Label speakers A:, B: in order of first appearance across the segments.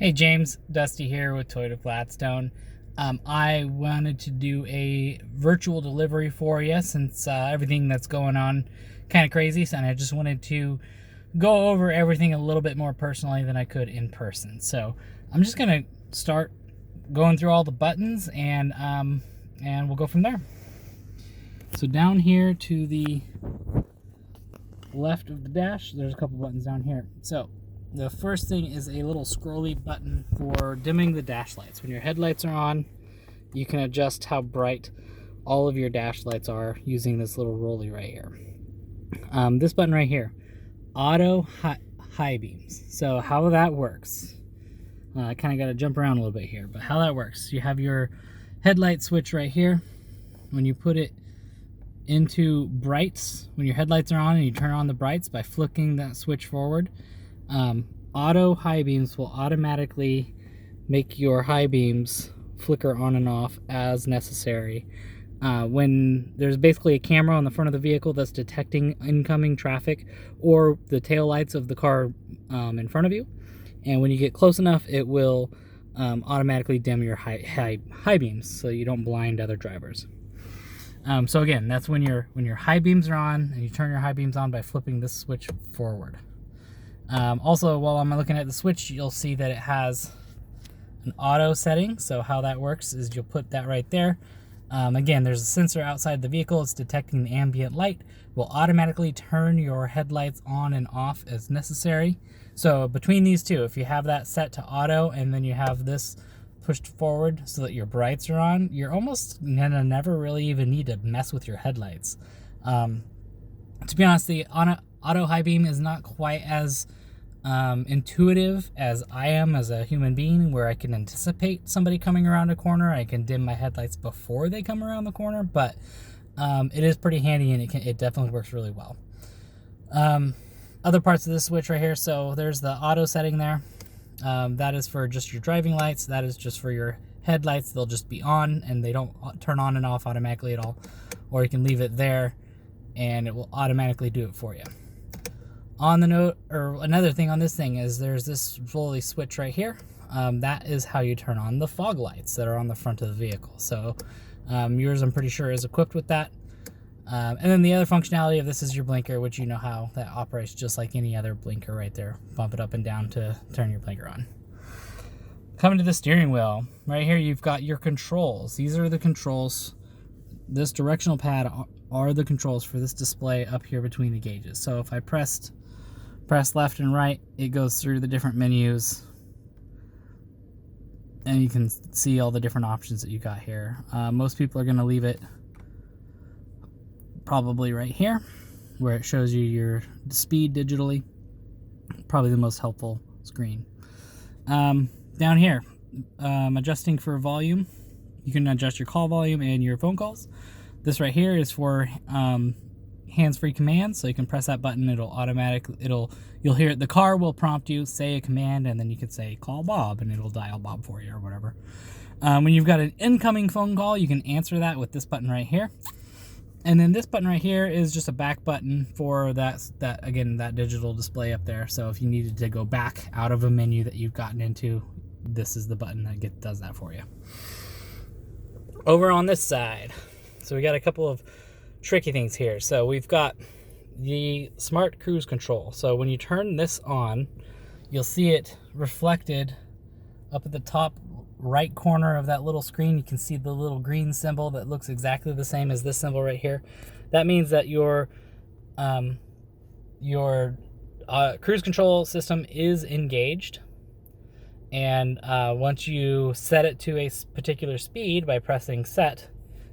A: Hey James, Dusty here with Toyota Gladstone. I wanted to do a virtual delivery for you since everything that's going on kind of crazy, and I just wanted to go over everything a little bit more personally than I could in person. So I'm just gonna start going through all the buttons and we'll go from there. So down here to the left of the dash, there's a couple buttons down here. So the first thing is a little scrolly button for dimming the dash lights. When your headlights are on, you can adjust how bright all of your dash lights are using this little rolly right here. This button right here, auto high beams. So how that works, I kind of got to jump around a little bit here, but how that works, you have your headlight switch right here. When you put it into brights, when your headlights are on and you turn on the brights by flicking that switch forward, auto high beams will automatically make your high beams flicker on and off as necessary. When there's basically a camera on the front of the vehicle that's detecting incoming traffic or the tail lights of the car in front of you, and when you get close enough, it will automatically dim your high beams so you don't blind other drivers. So again, that's when your high beams are on, and you turn your high beams on by flipping this switch forward. Also, while I'm looking at the switch, you'll see that it has an auto setting. So how that works is you'll put that right there. Again, there's a sensor outside the vehicle. It's detecting the ambient light. Will automatically turn your headlights on and off as necessary. So between these two, if you have that set to auto and then you have this pushed forward so that your brights are on, you're almost gonna never really even need to mess with your headlights. To be honest, the auto high beam is not quite as intuitive as I am as a human being, where I can anticipate somebody coming around a corner. I can dim my headlights before they come around the corner, but it is pretty handy, and it definitely works really well. Other parts of this switch right here, so there's the auto setting there. That is for just your driving lights. That is just for your headlights. They'll just be on and they don't turn on and off automatically at all. Or you can leave it there and it will automatically do it for you. On the note, or another thing on this thing, is there's this rolly switch right here. That is how you turn on the fog lights that are on the front of the vehicle. So yours, I'm pretty sure, is equipped with that. And then the other functionality of this is your blinker, which you know how that operates just like any other blinker right there. Bump it up and down to turn your blinker on. Coming to the steering wheel, right here you've got your controls. These are the controls. This directional pad are the controls for this display up here between the gauges. So if I press left and right, it goes through the different menus, and you can see all the different options that you got here. Most people are going to leave it probably right here, where it shows you your speed digitally. Probably the most helpful screen. Down here, adjusting for volume. You can adjust your call volume and your phone calls. This right here is for hands-free commands, so you can press that button. You'll hear it. The car will prompt you, say a command, and then you can say call Bob, and it'll dial Bob for you or whatever. When you've got an incoming phone call, you can answer that with this button right here. And then this button right here is just a back button for that digital display up there. So if you needed to go back out of a menu that you've gotten into, this is the button that does that for you. Over on this side, so we got a couple of tricky things here. So we've got the smart cruise control. So when you turn this on, you'll see it reflected up at the top right corner of that little screen. You can see the little green symbol that looks exactly the same as this symbol right here. That means that your cruise control system is engaged, and once you set it to a particular speed by pressing set,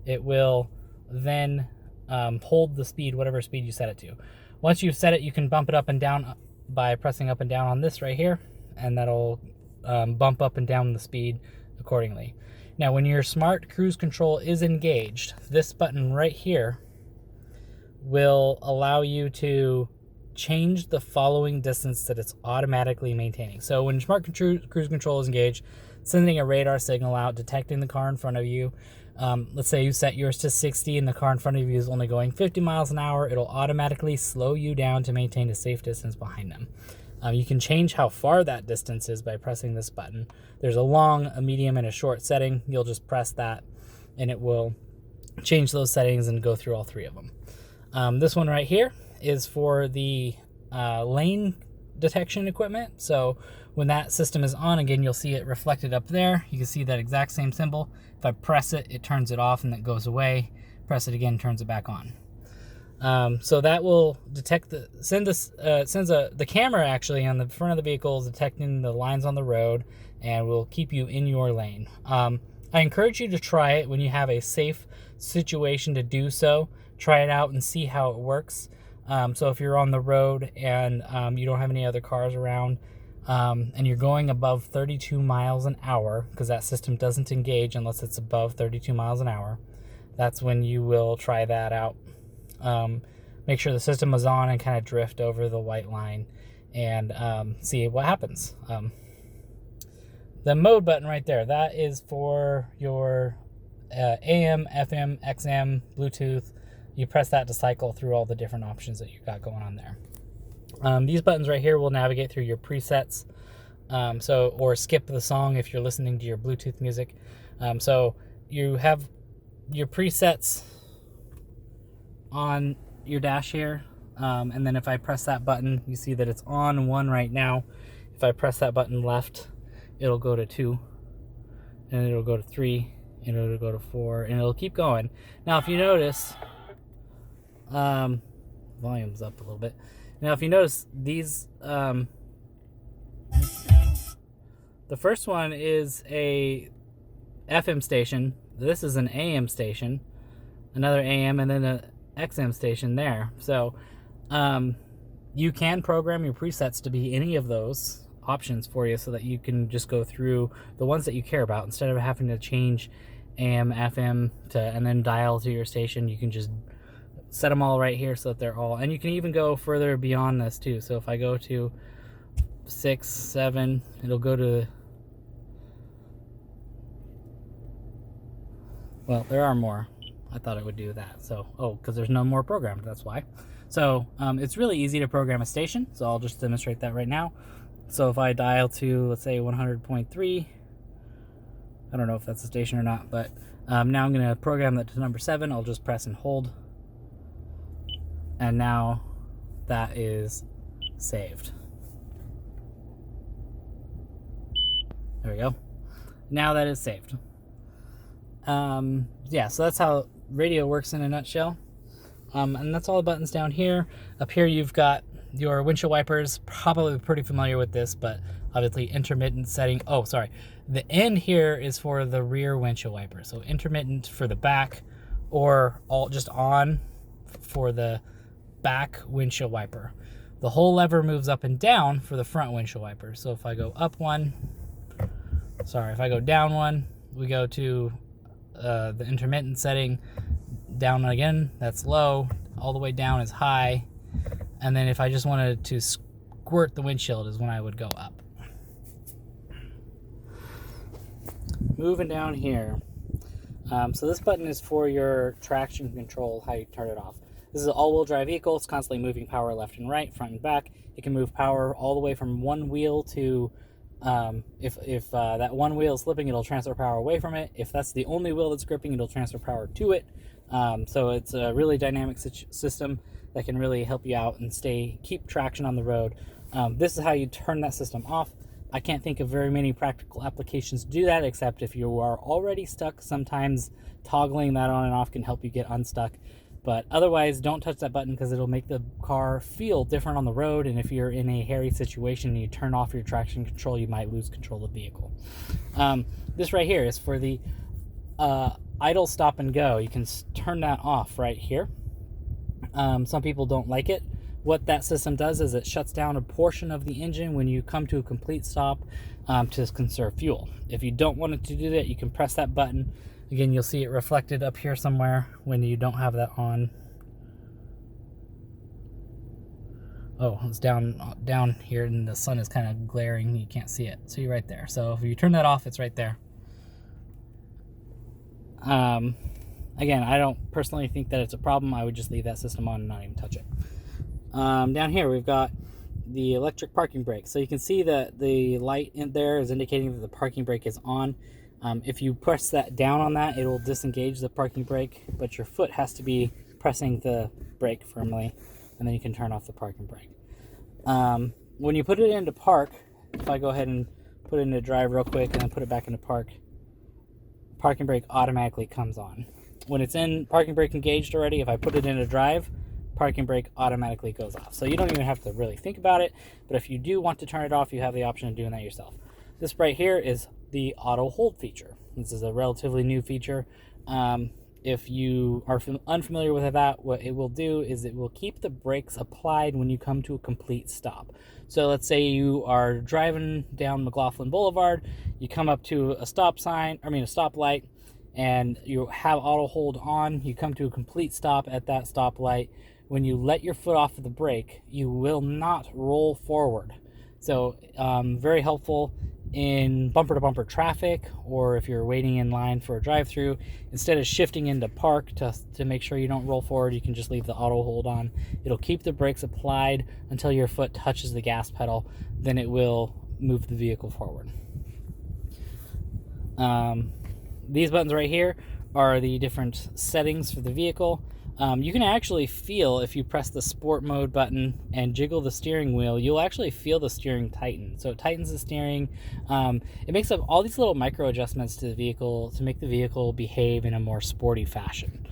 A: it will then hold the speed, whatever speed you set it to. Once you've set it, you can bump it up and down by pressing up and down on this right here, and that'll bump up and down the speed accordingly. Now, when your smart cruise control is engaged, this button right here will allow you to change the following distance that it's automatically maintaining. So when smart cruise control is engaged, sending a radar signal out, detecting the car in front of you. Let's say you set yours to 60 and the car in front of you is only going 50 miles an hour. It'll automatically slow you down to maintain a safe distance behind them. You can change how far that distance is by pressing this button. There's a long, a medium, and a short setting. You'll just press that and it will change those settings and go through all three of them. This one right here is for the lane detection equipment. So when that system is on, again, you'll see it reflected up there. You can see that exact same symbol. If I press it, it turns it off and it goes away. Press it again, turns it back on. So that will detect sends the camera actually on the front of the vehicle, detecting the lines on the road, and will keep you in your lane. I encourage you to try it when you have a safe situation to do so. Try it out and see how it works. So if you're on the road and you don't have any other cars around, and you're going above 32 miles an hour, because that system doesn't engage unless it's above 32 miles an hour, that's when you will try that out. Make sure the system is on and kind of drift over the white line and see what happens. The mode button right there, that is for your AM, FM, XM, Bluetooth. You press that to cycle through all the different options that you've got going on there. These buttons right here will navigate through your presets, or skip the song if you're listening to your Bluetooth music. So you have your presets on your dash here, and then if I press that button, you see that it's on 1 right now. If I press that button left, it'll go to 2, and it'll go to 3, and it'll go to 4, and it'll keep going. Now if you notice, volume's up a little bit. Now if you notice, these the first one is a FM station, this is an AM station, another AM, and then a XM station there. So you can program your presets to be any of those options for you, so that you can just go through the ones that you care about instead of having to change AM, FM and then dial to your station. You can just set them all right here so that they're all, and you can even go further beyond this too. So if I go to 6, 7, it'll go to, well, there are more. I thought it would do that. So, because there's no more programmed, that's why. So it's really easy to program a station. So I'll just demonstrate that right now. So if I dial to, let's say 100.3, I don't know if that's a station or not, but now I'm going to program that to number 7. I'll just press and hold. And now that is saved. There we go. Now that is saved. Yeah, so that's how radio works in a nutshell. And that's all the buttons down here. Up here you've got your windshield wipers. Probably pretty familiar with this, but obviously intermittent setting. Oh, sorry. The N here is for the rear windshield wiper. So intermittent for the back, or all just on for the back windshield wiper. The whole lever moves up and down for the front windshield wiper. So if I go up 1, if I go down 1, we go to the intermittent setting. Down again, that's low. All the way down is high. And then if I just wanted to squirt the windshield is when I would go up. Moving down here. So this button is for your traction control, how you turn it off. This is an all-wheel drive vehicle. It's constantly moving power left and right, front and back. It can move power all the way from one wheel to, if that one wheel is slipping, it'll transfer power away from it. If that's the only wheel that's gripping, it'll transfer power to it. So it's a really dynamic system that can really help you out and keep traction on the road. This is how you turn that system off. I can't think of very many practical applications to do that, except if you are already stuck. Sometimes toggling that on and off can help you get unstuck. But otherwise, don't touch that button because it'll make the car feel different on the road. And if you're in a hairy situation and you turn off your traction control, you might lose control of the vehicle. This right here is for the idle stop and go. You can turn that off right here. Some people don't like it. What that system does is it shuts down a portion of the engine when you come to a complete stop to conserve fuel. If you don't want it to do that, you can press that button. Again, you'll see it reflected up here somewhere when you don't have that on. Oh, it's down here and the sun is kind of glaring. You can't see it. See right there. So if you turn that off, it's right there. Again, I don't personally think that it's a problem. I would just leave that system on and not even touch it. Down here we've got the electric parking brake. So you can see that the light in there is indicating that the parking brake is on. If you press that down on that, it will disengage the parking brake, but your foot has to be pressing the brake firmly, and then you can turn off the parking brake. When you put it into park, if I go ahead and put it into drive real quick and then put it back into park, parking brake automatically comes on. When it's in parking brake engaged already, if I put it into drive, parking brake automatically goes off. So you don't even have to really think about it, but if you do want to turn it off, you have the option of doing that yourself. This right here is the auto hold feature. This is a relatively new feature. If you are unfamiliar with that, what it will do is it will keep the brakes applied when you come to a complete stop. So let's say you are driving down McLaughlin Boulevard, you come up to a stoplight, and you have auto hold on, you come to a complete stop at that stoplight. When you let your foot off of the brake, you will not roll forward. So very helpful in bumper-to-bumper traffic, or if you're waiting in line for a drive-through. Instead of shifting into park to make sure you don't roll forward, you can just leave the auto hold on. It'll keep the brakes applied until your foot touches the gas pedal, then it will move the vehicle forward. These buttons right here are the different settings for the vehicle. You can actually feel, if you press the sport mode button and jiggle the steering wheel, you'll actually feel the steering tighten. So it tightens the steering. It makes up all these little micro adjustments to the vehicle to make the vehicle behave in a more sporty fashion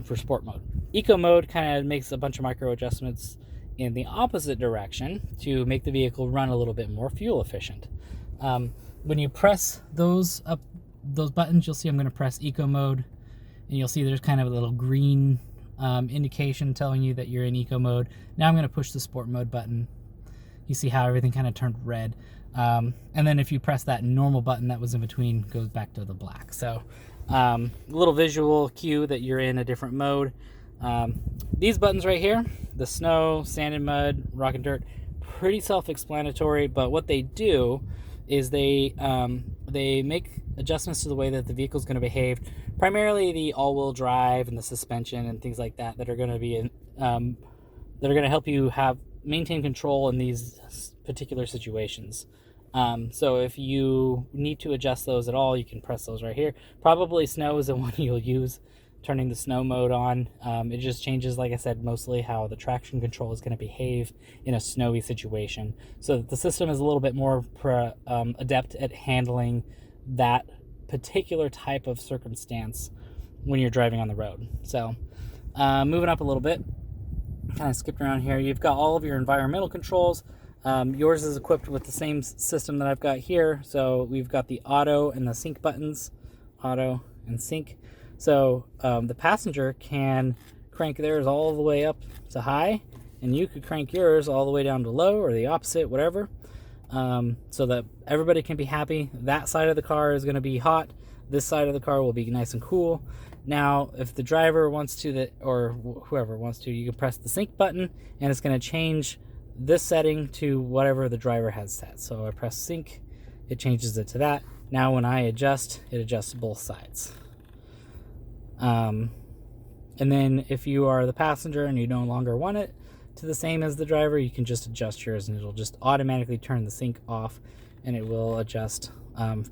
A: for sport mode. Eco mode kind of makes a bunch of micro adjustments in the opposite direction to make the vehicle run a little bit more fuel efficient. When you press those buttons, you'll see I'm going to press eco mode, and you'll see there's kind of a little green indication telling you that you're in eco mode. Now I'm going to push the sport mode button. You see how everything kind of turned red. And then if you press that normal button that was in between, goes back to the black. So a little visual cue that you're in a different mode. These buttons right here, the snow, sand and mud, rock and dirt, pretty self-explanatory, but what they do is they make adjustments to the way that the vehicle is going to behave, primarily the all-wheel drive and the suspension and things like that are going to be that are going to help you maintain control in these particular situations. So if you need to adjust those at all, you can press those right here. Probably snow is the one you'll use, turning the snow mode on. It just changes, like I said, mostly how the traction control is going to behave in a snowy situation, so that the system is a little bit more adept at handling that particular type of circumstance when you're driving on the road. So moving up a little bit, kind of skipped around here, you've got all of your environmental controls. Yours is equipped with the same system that I've got here. So we've got the auto and the sync buttons, auto and sync. So the passenger can crank theirs all the way up to high, and you could crank yours all the way down to low, or the opposite, whatever, so that everybody can be happy. That side of the car is going to be hot. This side of the car will be nice and cool. Now, if the driver wants to, or whoever wants to, you can press the sync button, and it's going to change this setting to whatever the driver has set. So I press sync, it changes it to that. Now when I adjust, it adjusts both sides. And then if you are the passenger and you no longer want it to the same as the driver, you can just adjust yours, and it'll just automatically turn the sync off, and it will adjust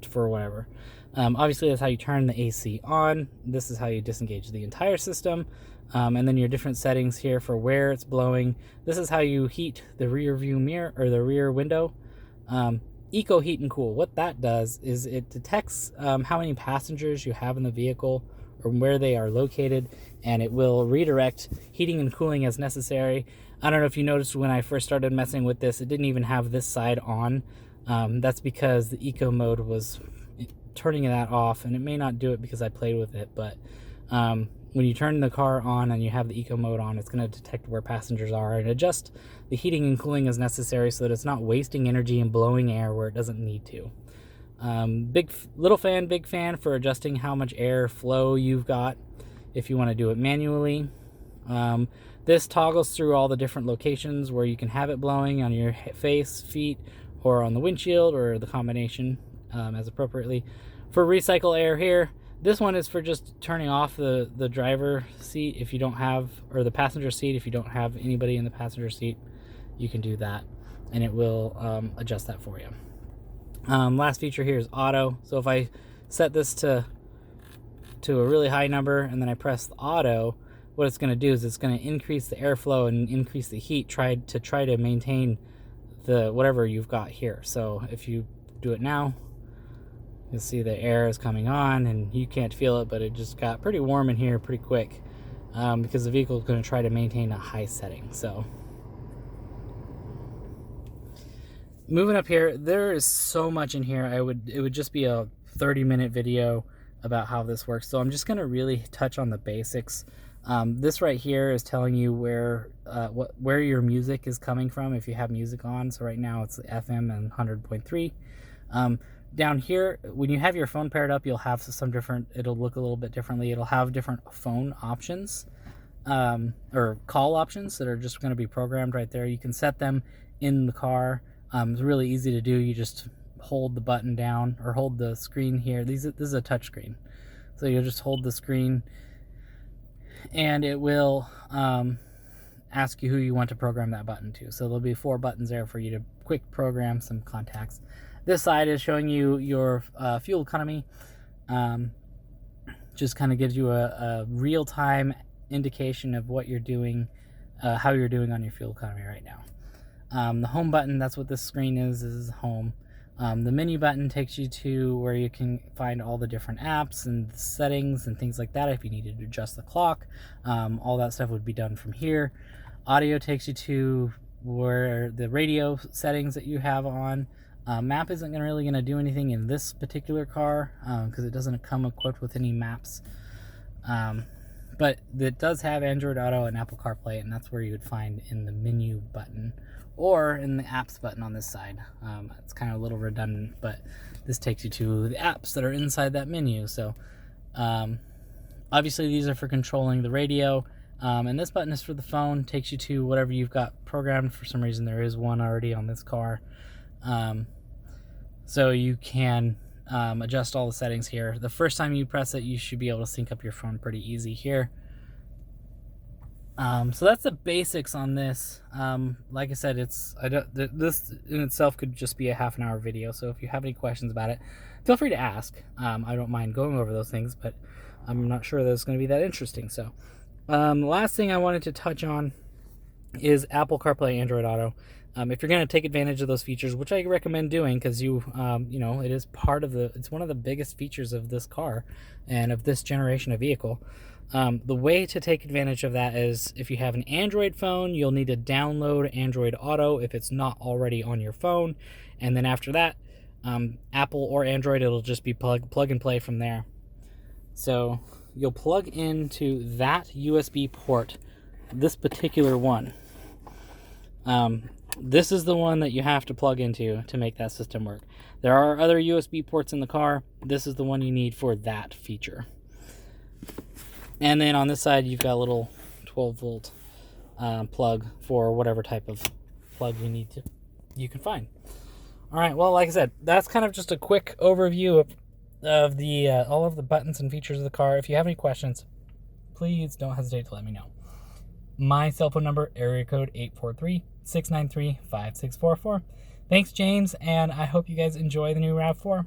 A: for whatever. Obviously, that's how you turn the AC on. This is how you disengage the entire system. And then your different settings here for where it's blowing. This is how you heat the rear view mirror, or the rear window. Eco heat and cool. What that does is it detects how many passengers you have in the vehicle, or where they are located, and it will redirect heating and cooling as necessary. I don't know if you noticed when I first started messing with this, it didn't even have this side on. That's because the eco mode was turning that off, and it may not do it because I played with it, but when you turn the car on and you have the eco mode on, it's going to detect where passengers are and adjust the heating and cooling as necessary, so that it's not wasting energy and blowing air where it doesn't need to. Big fan for adjusting how much air flow you've got if you want to do it manually. This toggles through all the different locations where you can have it blowing on your face, feet, or on the windshield, or the combination as appropriately. For recycle air here, this one is for just turning off the driver seat if you don't have, or the passenger seat if you don't have anybody in the passenger seat. You can do that. and it will adjust that for you. Last feature here is auto. So if I set this to a really high number and then I press the auto, what it's going to do is it's going to increase the airflow and increase the heat, try to maintain the whatever you've got here. So if you do it now, you'll see the air is coming on, and you can't feel it, but it just got pretty warm in here pretty quick, because the vehicle is going to try to maintain a high setting. So moving up here, there is so much in here. It would just be a 30-minute video about how this works. So I'm just going to really touch on the basics. This right here is telling you where your music is coming from if you have music on. So right now it's FM and 100.3. Down here, when you have your phone paired up, you'll have some different, it'll look a little bit differently. It'll have different phone options, or call options that are just going to be programmed right there. You can set them in the car. It's really easy to do. You just hold the button down or hold the screen here. This is a touch screen. So you'll just hold the screen and it will ask you who you want to program that button to. So there'll be 4 buttons there for you to quick program some contacts. This side is showing you your fuel economy. Just kind of gives you a real-time indication of what you're doing, how you're doing on your fuel economy right now. The home button, that's what this screen is home. The menu button takes you to where you can find all the different apps and settings and things like that. If you needed to adjust the clock, all that stuff would be done from here. Audio takes you to where the radio settings that you have on. Map isn't really going to do anything in this particular car because it doesn't come equipped with any maps. But it does have Android Auto and Apple CarPlay, and that's where you would find in the menu button or in the apps button on this side. It's kind of a little redundant, but this takes you to the apps that are inside that menu. So obviously these are for controlling the radio, and this button is for the phone. Takes you to whatever you've got programmed. For some reason there is one already on this car. So you can adjust all the settings here. The first time you press it, you should be able to sync up your phone pretty easy here. So that's the basics on this. Like I said, this in itself could just be a half-an-hour video. So if you have any questions about it, feel free to ask. I don't mind going over those things, but I'm not sure that it's going to be that interesting. So the last thing I wanted to touch on is Apple CarPlay, Android Auto. If you're going to take advantage of those features, which I recommend doing, because you know, it is it's one of the biggest features of this car and of this generation of vehicle. The way to take advantage of that is if you have an Android phone, you'll need to download Android Auto if it's not already on your phone. And then after that, Apple or Android, it'll just be plug and play from there. So you'll plug into that USB port, this particular one. This is the one that you have to plug into to make that system work. There are other USB ports in the car. This is the one you need for that feature. And then on this side, you've got a little 12-volt plug for whatever type of plug you can find. All right, well, like I said, that's kind of just a quick overview of the all of the buttons and features of the car. If you have any questions, please don't hesitate to let me know. My cell phone number, area code 843-693-5644. Thanks, James, and I hope you guys enjoy the new RAV4.